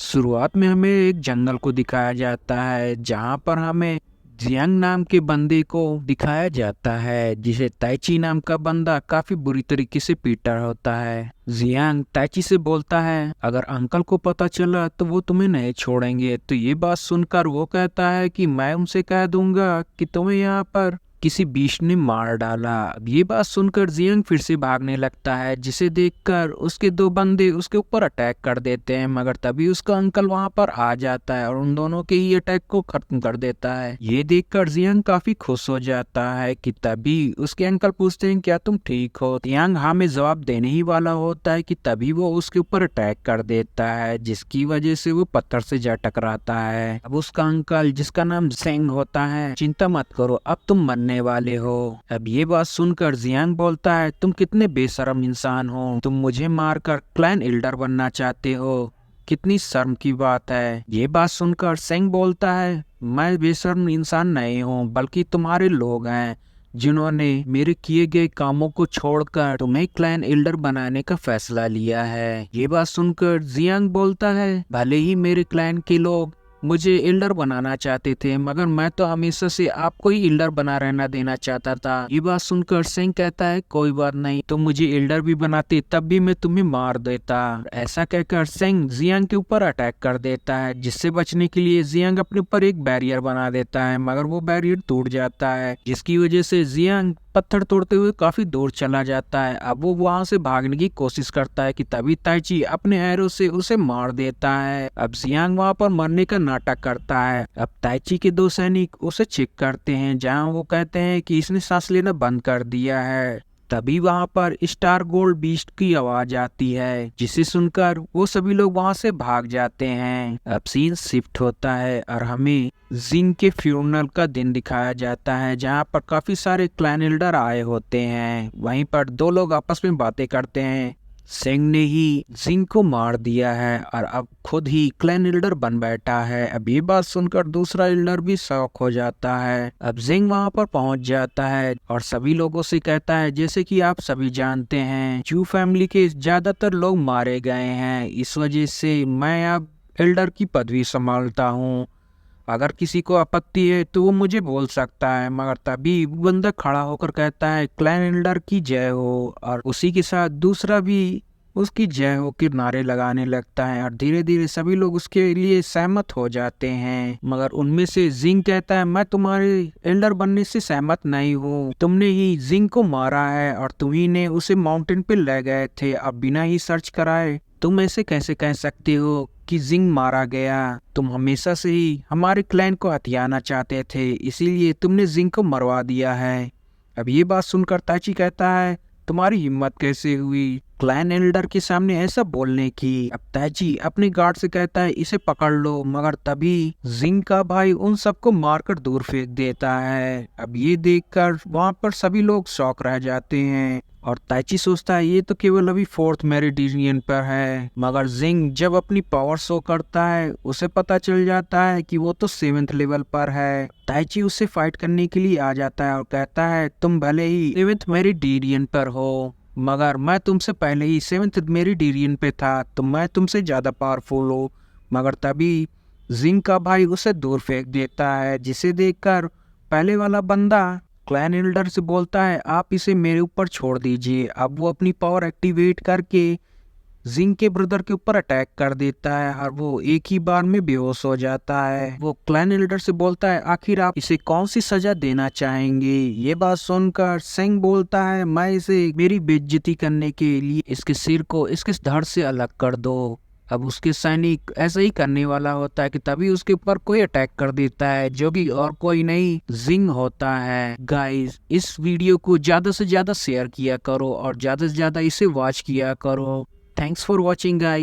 शुरुआत में हमें एक जंगल को दिखाया जाता है जहाँ पर हमें जियांग नाम के बंदे को दिखाया जाता है जिसे ताइची नाम का बंदा काफी बुरी तरीके से पीटा होता है। जियांग ताइची से बोलता है अगर अंकल को पता चला तो वो तुम्हें नहीं छोड़ेंगे। तो ये बात सुनकर वो कहता है कि मैं उनसे कह दूंगा कि तुम्हें यहाँ पर किसी बीच ने मार डाला। अब ये बात सुनकर जियांग फिर से भागने लगता है जिसे देखकर उसके दो बंदे उसके ऊपर अटैक कर देते हैं, मगर तभी उसका अंकल वहां पर आ जाता है और उन दोनों के ही अटैक को खत्म कर देता है। ये देखकर जियांग काफी खुश हो जाता है कि तभी उसके अंकल पूछते हैं क्या तुम ठीक हो। जियांग हाँ में जवाब देने ही वाला होता है कि तभी वो उसके ऊपर अटैक कर देता है जिसकी वजह से वो पत्थर से जा टकराता है। अब उसका अंकल जिसका नाम सेंग होता है, चिंता मत करो अब तुम मरने वाले हो। अब ये बात सुनकर जियांग बोलता है तुम कितने बेशर्म इंसान हो, तुम मुझे मारकर क्लैन एल्डर बनना चाहते हो, कितनी शर्म की बात है। ये बात सुनकर सेंग बोलता है मैं बेशर्म इंसान नहीं हूँ बल्कि तुम्हारे लोग हैं जिन्होंने मेरे किए गए कामों को छोड़कर तुम्हें क्लैन एल्डर बनाने का फैसला लिया है। ये बात सुनकर जियांग बोलता है भले ही मेरे क्लैन के लोग मुझे एल्डर बनाना चाहते थे मगर मैं तो हमेशा से आपको ही एल्डर बना रहना देना चाहता था। ये बात सुनकर सेंग कहता है कोई बात नहीं, तुम मुझे एल्डर भी बनाते तब भी मैं तुम्हें मार देता। ऐसा कहकर सेंग जियांग के ऊपर अटैक कर देता है जिससे बचने के लिए जियांग अपने ऊपर एक बैरियर बना देता है मगर वो बैरियर टूट जाता है जिसकी वजह से जियांग पत्थर तोड़ते हुए काफी दूर चला जाता है। अब वो वहां से भागने की कोशिश करता है कि तभी ताइची अपने एरो से उसे मार देता है। अब जियांग वहां पर मरने का नाटक करता है। अब ताइची के दो सैनिक उसे चेक करते हैं जहां वो कहते हैं कि इसने सांस लेना बंद कर दिया है। तभी वहां पर स्टार गोल्ड बीस्ट की आवाज आती है जिसे सुनकर वो सभी लोग वहां से भाग जाते हैं। अब सीन शिफ्ट होता है और हमें जिंग के फ्यूनरल का दिन दिखाया जाता है जहां पर काफी सारे क्लैन एल्डर आए होते हैं। वहीं पर दो लोग आपस में बातें करते हैं। सेंग ने ही जिंग को मार दिया है और अब खुद ही क्लैन एल्डर बन बैठा है। अब ये बात सुनकर दूसरा एल्डर भी शॉक हो जाता है। अब जिंग वहां पर पहुंच जाता है और सभी लोगों से कहता है जैसे कि आप सभी जानते हैं चू फैमिली के ज्यादातर लोग मारे गए हैं, इस वजह से मैं अब एल्डर की पदवी संभालता हूँ। अगर किसी को आपत्ति है तो वो मुझे बोल सकता है। मगर तभी बंदा खड़ा होकर कहता है क्लैन एल्डर की जय हो और उसी के साथ दूसरा भी उसकी जय हो के नारे लगाने लगता है और धीरे धीरे सभी लोग उसके लिए सहमत हो जाते हैं। मगर उनमें से जिंग कहता है मैं तुम्हारे एल्डर बनने से सहमत नहीं हूँ, तुमने ही जिंग को मारा है और तुम्ही ने उसे माउंटेन पे ले गए थे। अब बिना ही सर्च कराए तुम ऐसे कैसे कह सकते हो कि जिंग मारा गया, तुम हमेशा से ही हमारे क्लैन को हथियाना चाहते थे इसीलिए तुमने जिंग को मरवा दिया है। अब ये बात सुनकर ताची कहता है तुम्हारी हिम्मत कैसे हुई क्लैन एल्डर के सामने ऐसा बोलने की। अब ताची अपने गार्ड से कहता है इसे पकड़ लो, मगर तभी जिंग का भाई उन सबको मारकर दूर फेंक देता है। अब ये देखकर वहां पर सभी लोग शॉक रह जाते हैं और ताइची सोचता है ये तो केवल अभी फोर्थ मेरिडियन पर है। मगर जिंग जब अपनी पावर शो करता है उसे पता चल जाता है कि वो तो 7th लेवल पर है। ताइची उससे फाइट करने के लिए आ जाता है और कहता है तुम भले ही 7th मेरिडियन पर हो मगर मैं तुमसे पहले ही 7th मेरिडियन पे था तो मैं तुमसे ज्यादा पावरफुल हूँ। मगर तभी जिंग का भाई उसे दूर फेंक देता है जिसे देखकर पहले वाला बंदा क्लैन एल्डर से बोलता है आप इसे मेरे ऊपर छोड़ दीजिए। अब वो अपनी पावर एक्टिवेट करके जिंग के ब्रदर के ऊपर अटैक कर देता है और वो एक ही बार में बेहोश हो जाता है। वो क्लैन एल्डर से बोलता है आखिर आप इसे कौन सी सजा देना चाहेंगे। ये बात सुनकर सेंग बोलता है मैं इसे मेरी बेइज्जती करने के लिए इसके सिर को इसके धड़ से अलग कर दो। अब उसके सैनिक ऐसा ही करने वाला होता है कि तभी उसके ऊपर कोई अटैक कर देता है जो कि और कोई नहीं जिंग होता है। गाइस इस वीडियो को ज्यादा से ज्यादा शेयर किया करो और ज्यादा से ज्यादा इसे वॉच किया करो। Thanks for watching guys.